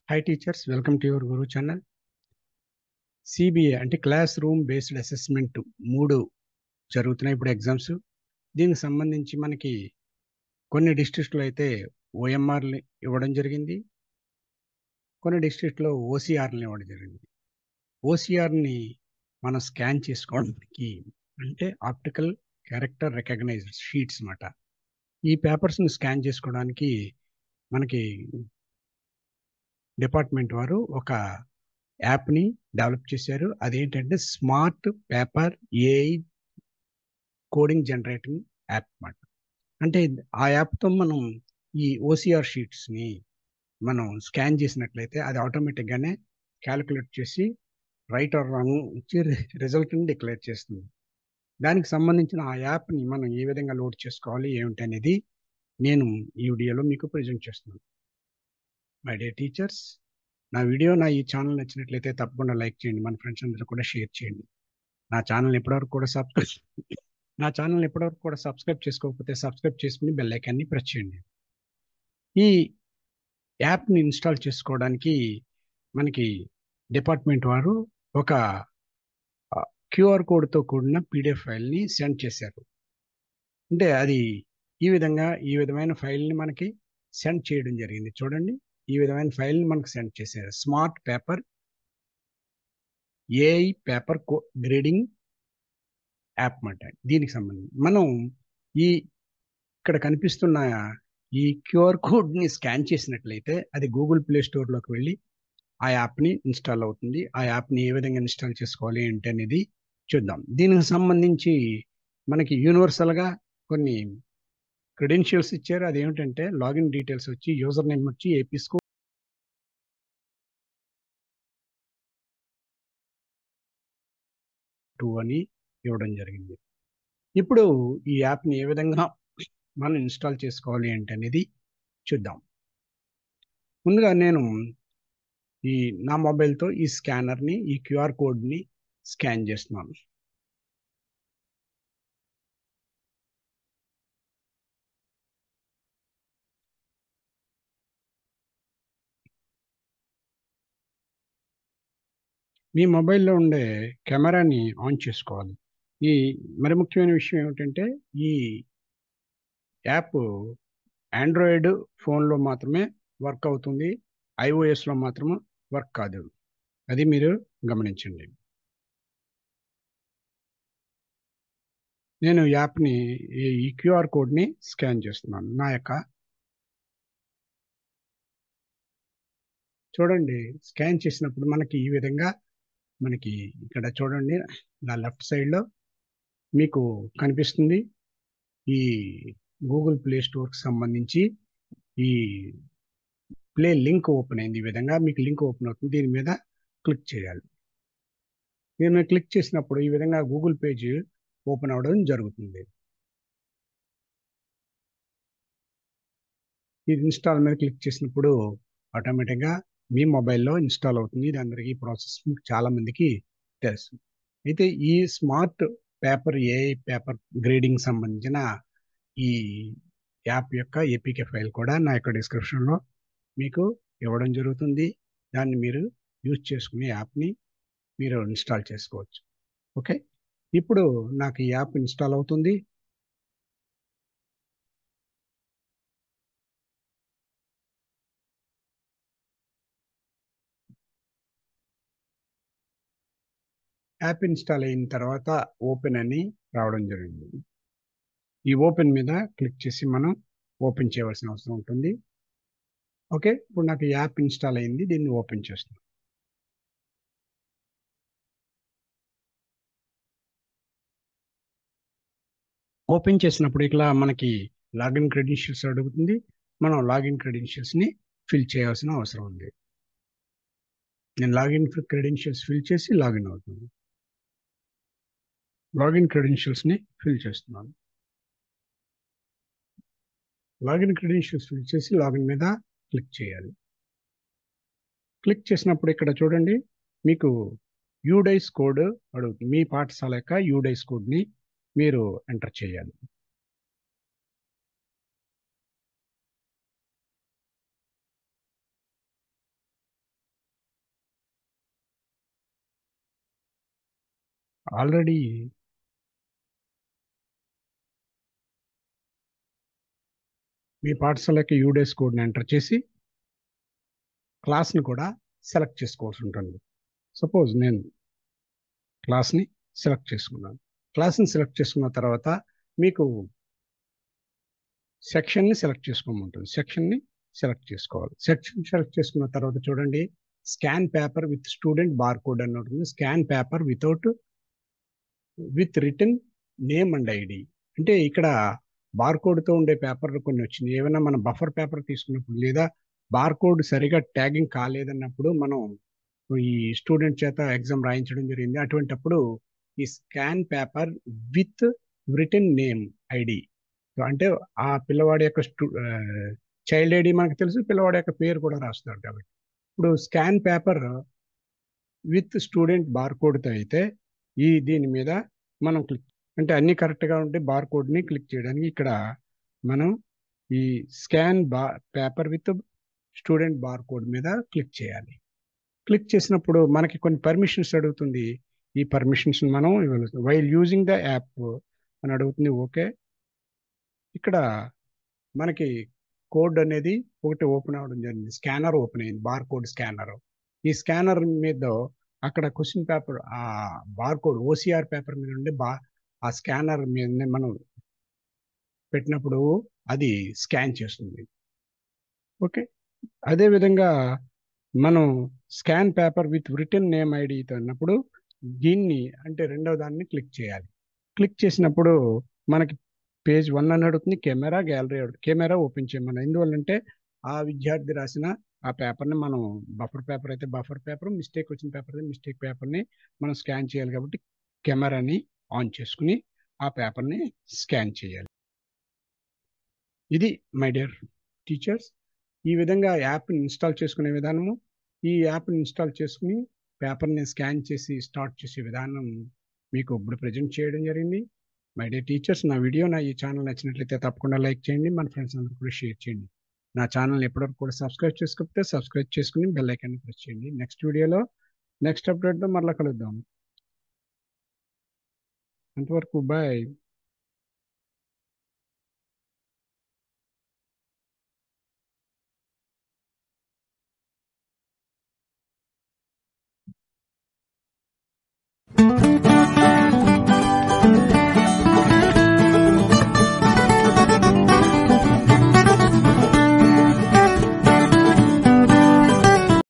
Hi teachers, welcome to your Guru channel. CBA అంటే class room based assessment 3 జరుగుతున్నాయి ఇప్పుడు exams. దీనికి సంబంధించి మనకి కొన్ని డిస్ట్రిక్ట్లో అయితే ఓఎంఆర్లు ఇవ్వడం జరిగింది, కొన్ని డిస్ట్రిక్ట్లో ఓసీఆర్లు ఇవ్వడం జరిగింది. ఓసీఆర్ని మనం స్కాన్ చేసుకోవడానికి అంటే ఆప్టికల్ క్యారెక్టర్ రికగ్నైజ్డ్ షీట్స్ అన్నమాట. ఈ పేపర్స్ని స్కాన్ చేసుకోవడానికి మనకి డిపార్ట్మెంట్ వారు ఒక యాప్ని డెవలప్ చేశారు. అదేంటంటే smart paper AI coding generating app అన్నమాట. అంటే ఆ యాప్తో మనం ఈ ఓసీఆర్ షీట్స్ని మనం స్కాన్ చేసినట్లయితే అది ఆటోమేటిక్గానే క్యాలిక్యులేట్ చేసి రైట్ ఆర్ రాంగ్ ఇచ్చి రిజల్ట్ని డిక్లేర్ చేస్తుంది. దానికి సంబంధించిన ఆ యాప్ని మనం ఏ విధంగా లోడ్ చేసుకోవాలి ఏమిటి అనేది నేను ఈ వీడియోలో మీకు ప్రజెంట్ చేస్తున్నాను. మై డియర్ టీచర్స్, నా ఈ ఛానల్ నచ్చినట్లయితే తప్పకుండా లైక్ చేయండి, మన ఫ్రెండ్స్ అందరూ కూడా షేర్ చేయండి. నా ఛానల్ ఇప్పటివరకు కూడా సబ్స్క్రైబ్ చేసుకోకపోతే సబ్స్క్రైబ్ చేసుకుని బెల్ ఐకాన్ని ప్రెస్ చేయండి. ఈ యాప్ని ఇన్స్టాల్ చేసుకోవడానికి మనకి డిపార్ట్మెంట్ వారు ఒక క్యూఆర్ కోడ్తో కూడిన పీడిఎఫ్ ఫైల్ని సెండ్ చేశారు. అంటే అది ఈ విధమైన ఫైల్ని మనకి సెండ్ చేయడం జరిగింది. చూడండి, ఈ విధమైన ఫైల్ని మనకు సెండ్ చేశారు. Smart paper AI paper grading app అన్నమాట. దీనికి సంబంధించి మనం ఇక్కడ కనిపిస్తున్న ఈ క్యూఆర్ కోడ్ని స్కాన్ చేసినట్లయితే అది గూగుల్ ప్లే స్టోర్లోకి వెళ్ళి ఆ యాప్ని ఇన్స్టాల్ అవుతుంది. ఆ యాప్ని ఏ విధంగా ఇన్స్టాల్ చేసుకోవాలి ఏంటి అనేది చూద్దాం. దీనికి సంబంధించి మనకి యూనివర్సల్గా కొన్ని క్రెడెన్షియల్స్ ఇచ్చారు. అదేమిటంటే లాగిన్ డీటెయిల్స్ వచ్చి యూజర్ నేమ్ వచ్చి ఏపీ స్కూల్ అని ఇవ్వడం జరిగింది. ఇప్పుడు ఈ యాప్ని ఏ విధంగా మనం ఇన్స్టాల్ చేసుకోవాలి ఏంటి అనేది చూద్దాం. ముందుగా నేను నా మొబైల్తో ఈ స్కానర్ని, ఈ క్యూఆర్ కోడ్ని స్కాన్ చేస్తున్నాను. మీ మొబైల్లో ఉండే కెమెరాని ఆన్ చేసుకోవాలి. మరి ముఖ్యమైన విషయం ఏమిటంటే ఈ యాప్ ఆండ్రాయిడ్ ఫోన్లో మాత్రమే వర్క్ అవుతుంది, ఐఓఎస్లో మాత్రం వర్క్ కాదు. అది మీరు గమనించండి. నేను యాప్ని ఈ క్యూఆర్ కోడ్ని స్కాన్ చేస్తున్నాను. చూడండి, స్కాన్ చేసినప్పుడు మనకి ఈ విధంగా మనకి ఇక్కడ చూడండి, నా లెఫ్ట్ సైడ్లో మీకు కనిపిస్తుంది ఈ గూగుల్ ప్లే స్టోర్కి సంబంధించి ఈ ప్లే లింక్ ఓపెన్ అయింది. ఈ విధంగా మీకు లింక్ ఓపెన్ అవుతుంది. దీని మీద క్లిక్ చేయాలి. దీని మీద క్లిక్ చేసినప్పుడు ఈ విధంగా గూగుల్ పేజ్ ఓపెన్ అవ్వడం జరుగుతుంది. ఇది ఇన్స్టాల్ మీద క్లిక్ చేసినప్పుడు ఆటోమేటిక్గా మీ మొబైల్లో ఇన్స్టాల్ అవుతుంది. ఇది అందరికీ ప్రాసెస్ చాలా మందికి తెలుసు. అయితే ఈ smart paper AI paper grading సంబంధించిన ఈ యాప్ యొక్క ఏపీకే ఫైల్ కూడా నా యొక్క డిస్క్రిప్షన్లో మీకు ఇవ్వడం జరుగుతుంది. దాన్ని మీరు యూజ్ చేసుకునే యాప్ని మీరు ఇన్స్టాల్ చేసుకోవచ్చు. ఓకే, ఇప్పుడు నాకు ఈ యాప్ ఇన్స్టాల్ అవుతుంది. యాప్ ఇన్స్టాల్ అయిన తర్వాత ఓపెన్ అని రావడం జరిగింది. ఈ ఓపెన్ మీద క్లిక్ చేసి మనం ఓపెన్ చేయవలసిన అవసరం ఉంటుంది. ఓకే, ఇప్పుడు నాకు యాప్ ఇన్స్టాల్ అయింది. దీన్ని ఓపెన్ చేస్తున్నాను. ఓపెన్ చేసినప్పుడు ఇలా మనకి లాగిన్ క్రెడెన్షియల్స్ అడుగుతుంది. మనం లాగిన్ క్రెడెన్షియల్స్ని ఫిల్ చేయాల్సిన అవసరం ఉంది. నేను లాగిన్ క్రెడెన్షియల్స్ ఫిల్ చేసి లాగిన్ అవుతున్నాను. లాగిన్ క్రెడెన్షియల్స్ని ఫిల్ చేస్తున్నాను. లాగిన్ క్రెడెన్షియల్స్ ఫిల్ చేసి లాగిన్ మీద క్లిక్ చేయాలి. క్లిక్ చేసినప్పుడు ఇక్కడ చూడండి, మీకు యూడైస్ కోడ్ అడుగుతుంది. మీ పాఠశాల యొక్క యూడైస్ కోడ్ని మీరు ఎంటర్ చేయాలి. ఆల్రెడీ మీ పాఠశాలకి యూడేస్ కోడ్ని ఎంటర్ చేసి క్లాస్ని కూడా సెలెక్ట్ చేసుకోవాల్సి ఉంటుంది. సపోజ్ నేను క్లాస్ని సెలెక్ట్ చేసుకున్నాను. క్లాస్ని సెలెక్ట్ చేసుకున్న తర్వాత మీకు సెక్షన్ని సెలెక్ట్ చేసుకోమంటుంది. సెక్షన్ని సెలెక్ట్ చేసుకోవాలి. సెక్షన్ సెలెక్ట్ చేసుకున్న తర్వాత చూడండి, scan paper with student bar code అని ఉంటుంది. Scan paper with return name and ID. అంటే ఇక్కడ బార్ కోడ్తో ఉండే పేపర్లు కొన్ని వచ్చినాయి. ఏమైనా మనం బఫర్ పేపర్ తీసుకున్నప్పుడు లేదా బార్ కోడ్ సరిగా ట్యాగింగ్ కాలేదన్నప్పుడు మనం ఈ స్టూడెంట్ చేత ఎగ్జామ్ రాయించడం జరిగింది. అటువంటప్పుడు ఈ scan paper with return name ID, అంటే ఆ పిల్లవాడి యొక్క చైల్డ్ ఐడి మనకు తెలుసు, పిల్లవాడి యొక్క పేరు కూడా రాస్తారు కాబట్టి. ఇప్పుడు scan paper with student bar కోడ్తో అయితే దీని మీద మనం క్లిక్, అంటే అన్ని కరెక్ట్గా ఉంటే బార్ కోడ్ని క్లిక్ చేయడానికి ఇక్కడ మనం ఈ scan paper with student bar code మీద క్లిక్ చేయాలి. క్లిక్ చేసినప్పుడు మనకి కొన్ని పర్మిషన్స్ అడుగుతుంది. ఈ పర్మిషన్స్ మనం వైల్ యూజింగ్ ద యాప్ అని అడుగుతుంది. ఓకే, ఇక్కడ మనకి కోడ్ అనేది ఒకటి ఓపెన్ అవ్వడం జరిగింది. స్కానర్ ఓపెన్ అయింది, బార్ కోడ్ స్కానర్. ఈ స్కానర్ మీద అక్కడ క్వశ్చన్ పేపర్, ఆ బార్ కోడ్ ఓసిఆర్ పేపర్ మీద ఉండి ఆ స్కానర్ మీద మనం పెట్టినప్పుడు అది స్కాన్ చేస్తుంది. ఓకే, అదేవిధంగా మనం scan paper with return name ఐడితో అన్నప్పుడు దీన్ని, అంటే రెండవ దాన్ని క్లిక్ చేయాలి. క్లిక్ చేసినప్పుడు మనకి పేజ్ 1 అని అడుగుతుంది. కెమెరా గ్యాలరీ అడుగుతుంది. కెమెరా ఓపెన్ చేయమని. ఎందువల్లంటే ఆ విద్యార్థి రాసిన ఆ పేపర్ని మనం, బఫర్ పేపర్ అయితే బఫర్ పేపర్, మిస్టేక్ వచ్చిన పేపర్ అయితే మిస్టేక్ పేపర్ని మనం స్కాన్ చేయాలి కాబట్టి కెమెరాని ఆన్ చేసుకుని ఆ పేపర్ని స్కాన్ చేయాలి. ఇది మై డియర్ టీచర్స్, ఈ విధంగా యాప్ని ఇన్స్టాల్ చేసుకునే విధానము. ఈ యాప్ని ఇన్స్టాల్ చేసుకుని పేపర్ని స్కాన్ చేసి స్టార్ట్ చేసే విధానం మీకు ఇప్పుడు ప్రజెంట్ చేయడం జరిగింది. మై డియర్ టీచర్స్, నా ఈ ఛానల్ నచ్చినట్లయితే తప్పకుండా లైక్ చేయండి, మన ఫ్రెండ్స్ అందరూ కూడా షేర్ చేయండి. నా ఛానల్ ఎప్పటివరకు కూడా సబ్స్క్రైబ్ చేసుకోకపోతే సబ్స్క్రైబ్ చేసుకుని బెల్ ఐకాన్ని ప్రెస్ చేయండి. నెక్స్ట్ వీడియోలో నెక్స్ట్ అప్డేట్తో మరలా కలుద్దాం. అంతవరకు బాయ్.